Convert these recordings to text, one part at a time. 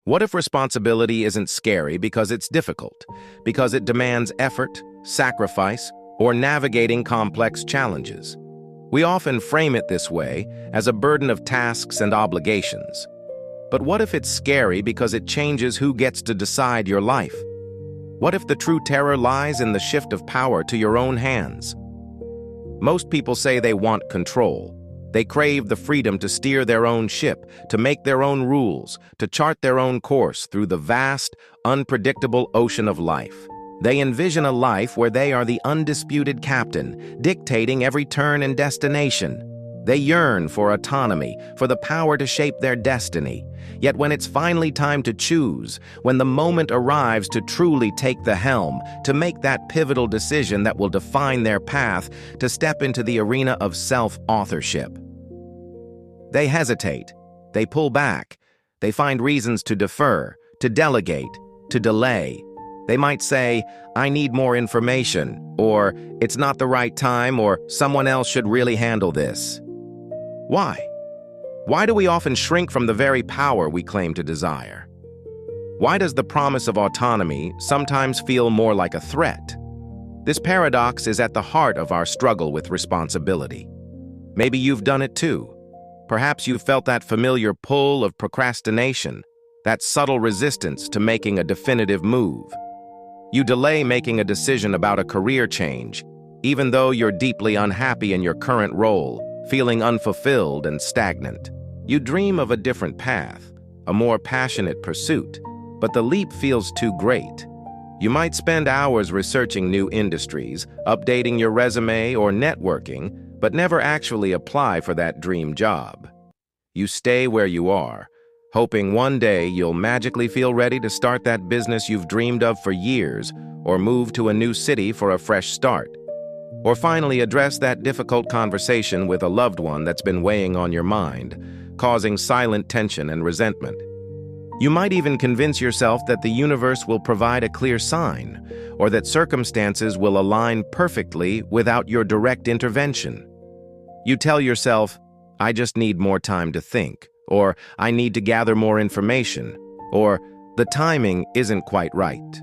What if responsibility isn't scary because it's difficult, because it demands effort, sacrifice, or navigating complex challenges? We often frame it this way, as a burden of tasks and obligations. But what if it's scary because it changes who gets to decide your life? What if the true terror lies in the shift of power to your own hands? Most people say they want control. They crave the freedom to steer their own ship, to make their own rules, to chart their own course through the vast, unpredictable ocean of life. They envision a life where they are the undisputed captain, dictating every turn and destination. They yearn for autonomy, for the power to shape their destiny. Yet when it's finally time to choose, when the moment arrives to truly take the helm, to make that pivotal decision that will define their path, to step into the arena of self-authorship, they hesitate, they pull back, they find reasons to defer, to delegate, to delay. They might say, "I need more information," or "It's not the right time," or "Someone else should really handle this." Why? Why do we often shrink from the very power we claim to desire? Why does the promise of autonomy sometimes feel more like a threat? This paradox is at the heart of our struggle with responsibility. Maybe you've done it too. Perhaps you've felt that familiar pull of procrastination, that subtle resistance to making a definitive move. You delay making a decision about a career change, even though you're deeply unhappy in your current role, feeling unfulfilled and stagnant. You dream of a different path, a more passionate pursuit, but the leap feels too great. You might spend hours researching new industries, updating your resume or networking, but never actually apply for that dream job. You stay where you are, hoping one day you'll magically feel ready to start that business you've dreamed of for years, or move to a new city for a fresh start, or finally address that difficult conversation with a loved one that's been weighing on your mind, causing silent tension and resentment. You might even convince yourself that the universe will provide a clear sign, or that circumstances will align perfectly without your direct intervention. You tell yourself, "I just need more time to think," or "I need to gather more information," or "the timing isn't quite right."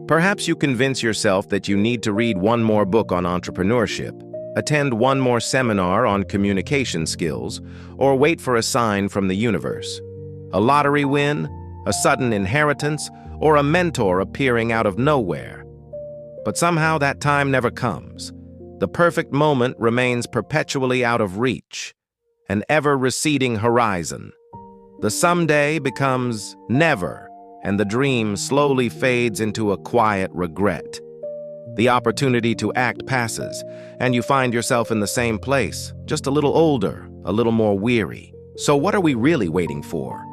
Perhaps you convince yourself that you need to read one more book on entrepreneurship, attend one more seminar on communication skills, or wait for a sign from the universe. A lottery win, a sudden inheritance, or a mentor appearing out of nowhere. But somehow that time never comes. The perfect moment remains perpetually out of reach, an ever-receding horizon. The someday becomes never, and the dream slowly fades into a quiet regret. The opportunity to act passes, and you find yourself in the same place, just a little older, a little more weary. So what are we really waiting for?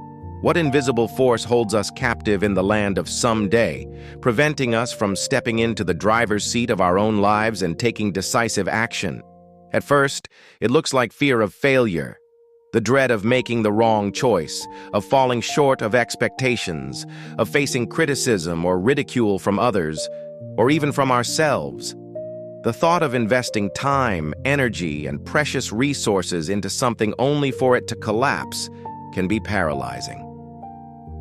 What invisible force holds us captive in the land of someday, preventing us from stepping into the driver's seat of our own lives and taking decisive action? At first, it looks like fear of failure, the dread of making the wrong choice, of falling short of expectations, of facing criticism or ridicule from others, or even from ourselves. The thought of investing time, energy, and precious resources into something only for it to collapse can be paralyzing.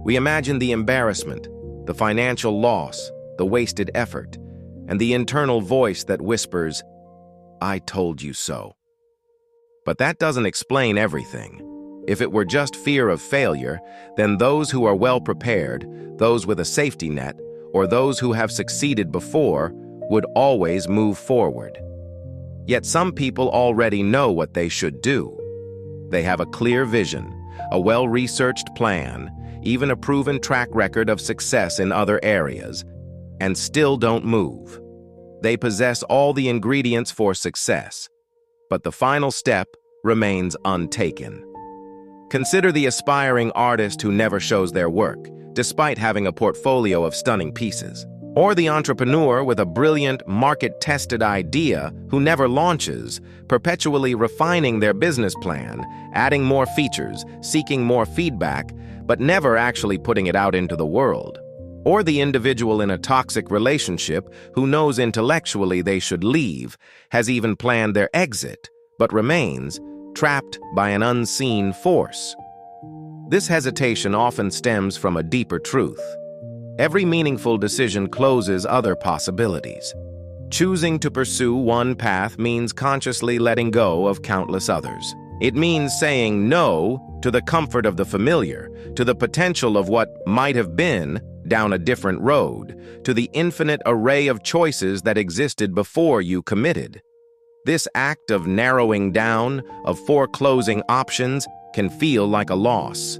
We imagine the embarrassment, the financial loss, the wasted effort, and the internal voice that whispers, "I told you so." But that doesn't explain everything. If it were just fear of failure, then those who are well prepared, those with a safety net, or those who have succeeded before, would always move forward. Yet some people already know what they should do. They have a clear vision, a well-researched plan, even a proven track record of success in other areas, and still don't move. They possess all the ingredients for success, but the final step remains untaken. Consider the aspiring artist who never shows their work, despite having a portfolio of stunning pieces. Or the entrepreneur with a brilliant, market-tested idea who never launches, perpetually refining their business plan, adding more features, seeking more feedback, but never actually putting it out into the world. Or the individual in a toxic relationship who knows intellectually they should leave, has even planned their exit, but remains trapped by an unseen force. This hesitation often stems from a deeper truth. Every meaningful decision closes other possibilities. Choosing to pursue one path means consciously letting go of countless others. It means saying no to the comfort of the familiar, to the potential of what might have been down a different road, to the infinite array of choices that existed before you committed. This act of narrowing down, of foreclosing options, can feel like a loss.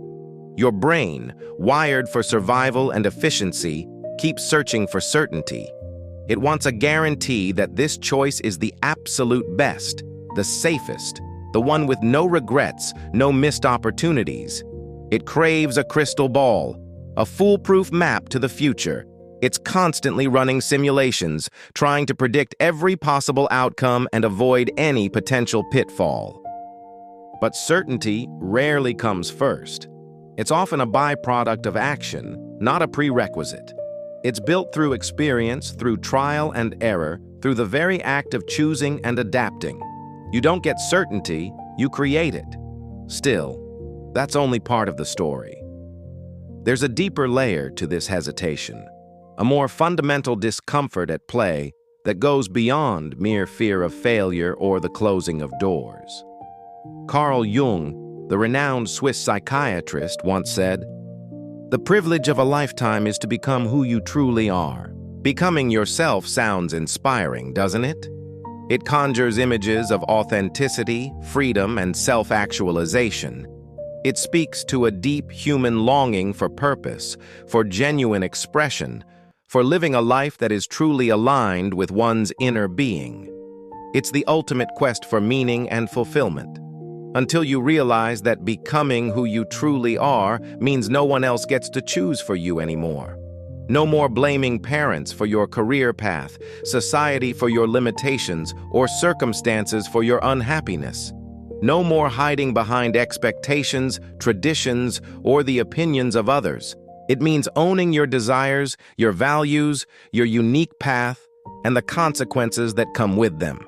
Your brain, wired for survival and efficiency, keeps searching for certainty. It wants a guarantee that this choice is the absolute best, the safest, the one with no regrets, no missed opportunities. It craves a crystal ball, a foolproof map to the future. It's constantly running simulations, trying to predict every possible outcome and avoid any potential pitfall. But certainty rarely comes first. It's often a byproduct of action, not a prerequisite. It's built through experience, through trial and error, through the very act of choosing and adapting. You don't get certainty, you create it. Still, that's only part of the story. There's a deeper layer to this hesitation, a more fundamental discomfort at play that goes beyond mere fear of failure or the closing of doors. Carl Jung, the renowned Swiss psychiatrist, once said, "The privilege of a lifetime is to become who you truly are." Becoming yourself sounds inspiring, doesn't it? It conjures images of authenticity, freedom, and self-actualization. It speaks to a deep human longing for purpose, for genuine expression, for living a life that is truly aligned with one's inner being. It's the ultimate quest for meaning and fulfillment. Until you realize that becoming who you truly are means no one else gets to choose for you anymore. No more blaming parents for your career path, society for your limitations, or circumstances for your unhappiness. No more hiding behind expectations, traditions, or the opinions of others. It means owning your desires, your values, your unique path, and the consequences that come with them.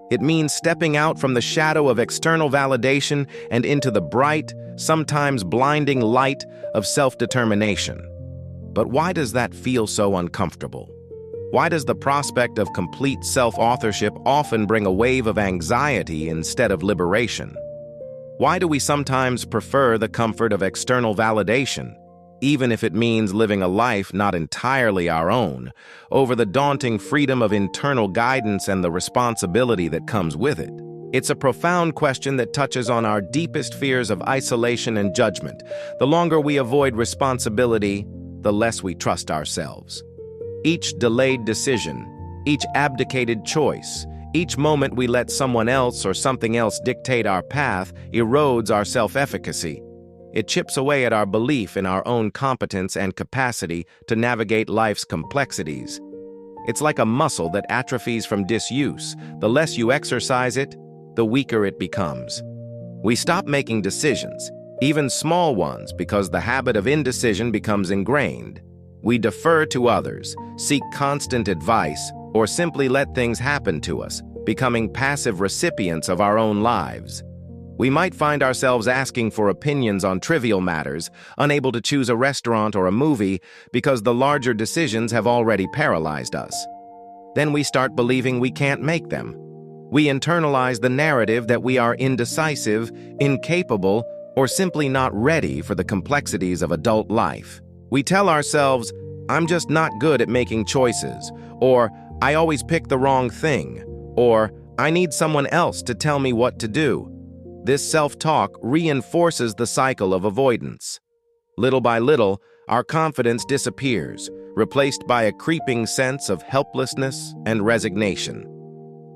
It means stepping out from the shadow of external validation and into the bright, sometimes blinding light of self-determination. But why does that feel so uncomfortable? Why does the prospect of complete self-authorship often bring a wave of anxiety instead of liberation? Why do we sometimes prefer the comfort of external validation, even if it means living a life not entirely our own, over the daunting freedom of internal guidance and the responsibility that comes with it? It's a profound question that touches on our deepest fears of isolation and judgment. The longer we avoid responsibility, the less we trust ourselves. Each delayed decision, each abdicated choice, each moment we let someone else or something else dictate our path erodes our self-efficacy. It chips away at our belief in our own competence and capacity to navigate life's complexities. It's like a muscle that atrophies from disuse. The less you exercise it, the weaker it becomes. We stop making decisions, even small ones, because the habit of indecision becomes ingrained. We defer to others, seek constant advice, or simply let things happen to us, becoming passive recipients of our own lives. We might find ourselves asking for opinions on trivial matters, unable to choose a restaurant or a movie because the larger decisions have already paralyzed us. Then we start believing we can't make them. We internalize the narrative that we are indecisive, incapable, or simply not ready for the complexities of adult life. We tell ourselves, "I'm just not good at making choices," or "I always pick the wrong thing," or "I need someone else to tell me what to do." This self-talk reinforces the cycle of avoidance. Little by little, our confidence disappears, replaced by a creeping sense of helplessness and resignation.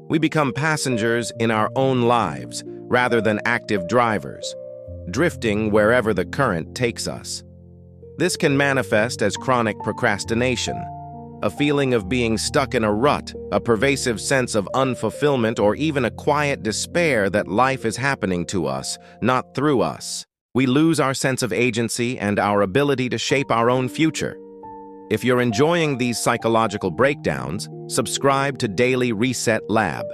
We become passengers in our own lives rather than active drivers, drifting wherever the current takes us. This can manifest as chronic procrastination, a feeling of being stuck in a rut, a pervasive sense of unfulfillment, or even a quiet despair that life is happening to us, not through us. We lose our sense of agency and our ability to shape our own future. If you're enjoying these psychological breakdowns, subscribe to Daily Reset Lab.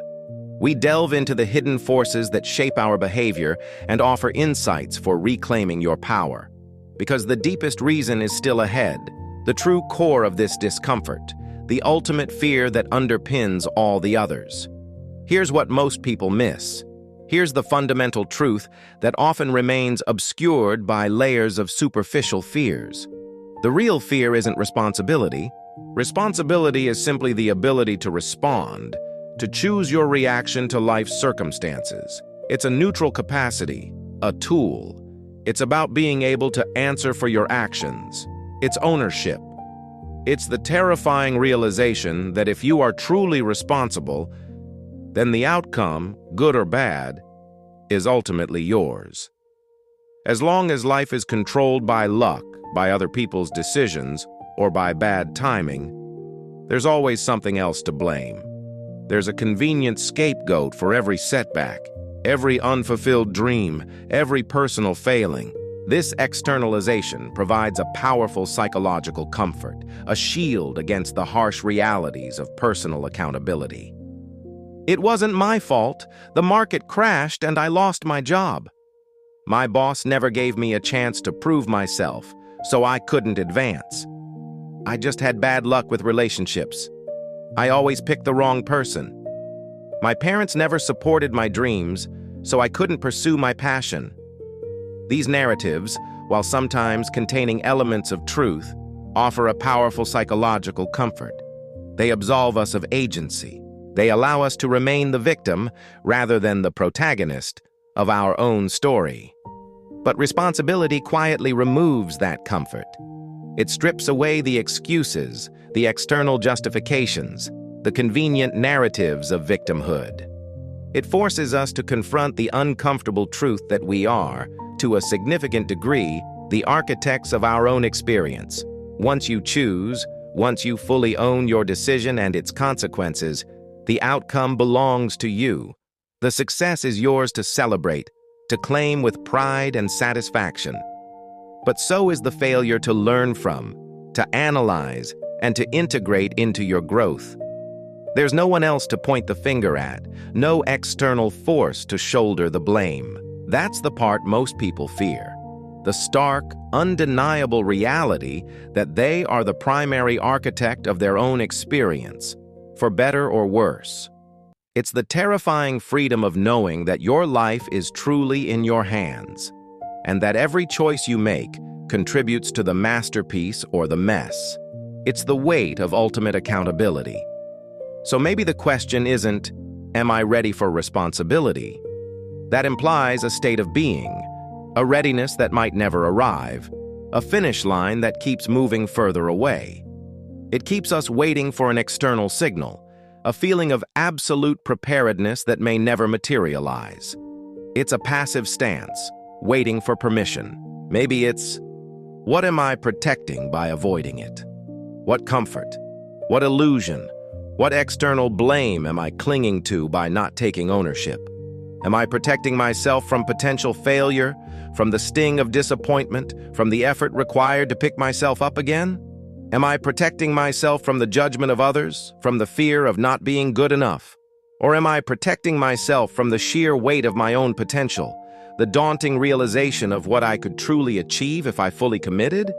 We delve into the hidden forces that shape our behavior and offer insights for reclaiming your power. Because the deepest reason is still ahead, the true core of this discomfort, the ultimate fear that underpins all the others. Here's what most people miss. Here's the fundamental truth that often remains obscured by layers of superficial fears. The real fear isn't responsibility. Responsibility is simply the ability to respond, to choose your reaction to life's circumstances. It's a neutral capacity, a tool. It's about being able to answer for your actions. It's ownership. It's the terrifying realization that if you are truly responsible, then the outcome, good or bad, is ultimately yours. As long as life is controlled by luck, by other people's decisions, or by bad timing, there's always something else to blame. There's a convenient scapegoat for every setback, every unfulfilled dream, every personal failing. This externalization provides a powerful psychological comfort, a shield against the harsh realities of personal accountability. It wasn't my fault. The market crashed and I lost my job. My boss never gave me a chance to prove myself, so I couldn't advance. I just had bad luck with relationships. I always picked the wrong person. My parents never supported my dreams, so I couldn't pursue my passion. These narratives, while sometimes containing elements of truth, offer a powerful psychological comfort. They absolve us of agency. They allow us to remain the victim rather than the protagonist of our own story. But responsibility quietly removes that comfort. It strips away the excuses, the external justifications, the convenient narratives of victimhood. It forces us to confront the uncomfortable truth that we are, to a significant degree, the architects of our own experience. Once you choose, once you fully own your decision and its consequences, the outcome belongs to you. The success is yours to celebrate, to claim with pride and satisfaction. But so is the failure to learn from, to analyze, and to integrate into your growth. There's no one else to point the finger at, no external force to shoulder the blame. That's the part most people fear. The stark, undeniable reality that they are the primary architect of their own experience, for better or worse. It's the terrifying freedom of knowing that your life is truly in your hands, and that every choice you make contributes to the masterpiece or the mess. It's the weight of ultimate accountability. So maybe the question isn't, am I ready for responsibility? That implies a state of being, a readiness that might never arrive, a finish line that keeps moving further away. It keeps us waiting for an external signal, a feeling of absolute preparedness that may never materialize. It's a passive stance, waiting for permission. Maybe it's, what am I protecting by avoiding it? What comfort? What illusion? What external blame am I clinging to by not taking ownership? Am I protecting myself from potential failure, from the sting of disappointment, from the effort required to pick myself up again? Am I protecting myself from the judgment of others, from the fear of not being good enough? Or am I protecting myself from the sheer weight of my own potential, the daunting realization of what I could truly achieve if I fully committed?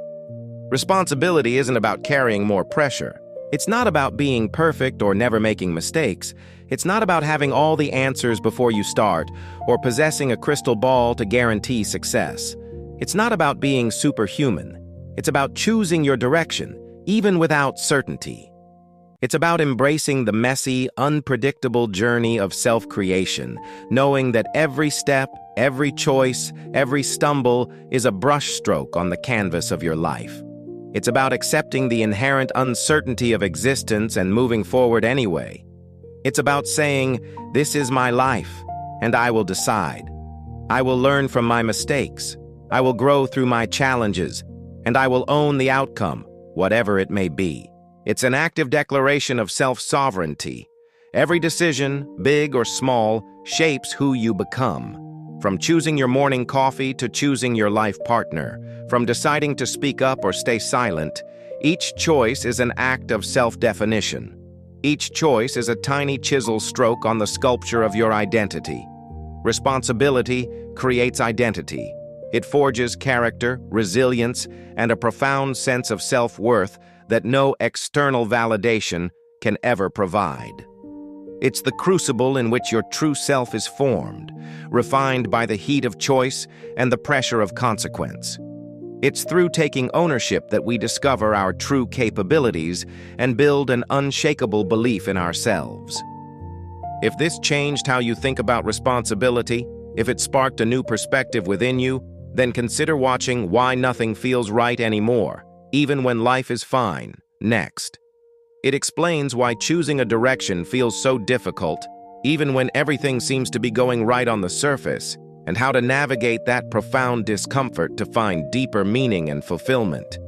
Responsibility isn't about carrying more pressure. It's not about being perfect or never making mistakes. It's not about having all the answers before you start or possessing a crystal ball to guarantee success. It's not about being superhuman. It's about choosing your direction, even without certainty. It's about embracing the messy, unpredictable journey of self-creation, knowing that every step, every choice, every stumble is a brushstroke on the canvas of your life. It's about accepting the inherent uncertainty of existence and moving forward anyway. It's about saying, this is my life, and I will decide. I will learn from my mistakes. I will grow through my challenges, and I will own the outcome, whatever it may be. It's an active declaration of self-sovereignty. Every decision, big or small, shapes who you become. From choosing your morning coffee to choosing your life partner, from deciding to speak up or stay silent, each choice is an act of self-definition. Each choice is a tiny chisel stroke on the sculpture of your identity. Responsibility creates identity. It forges character, resilience, and a profound sense of self-worth that no external validation can ever provide. It's the crucible in which your true self is formed, refined by the heat of choice and the pressure of consequence. It's through taking ownership that we discover our true capabilities and build an unshakable belief in ourselves. If this changed how you think about responsibility, if it sparked a new perspective within you, then consider watching Why Nothing Feels Right Anymore, Even When Life is Fine, next. It explains why choosing a direction feels so difficult, even when everything seems to be going right on the surface, and how to navigate that profound discomfort to find deeper meaning and fulfillment.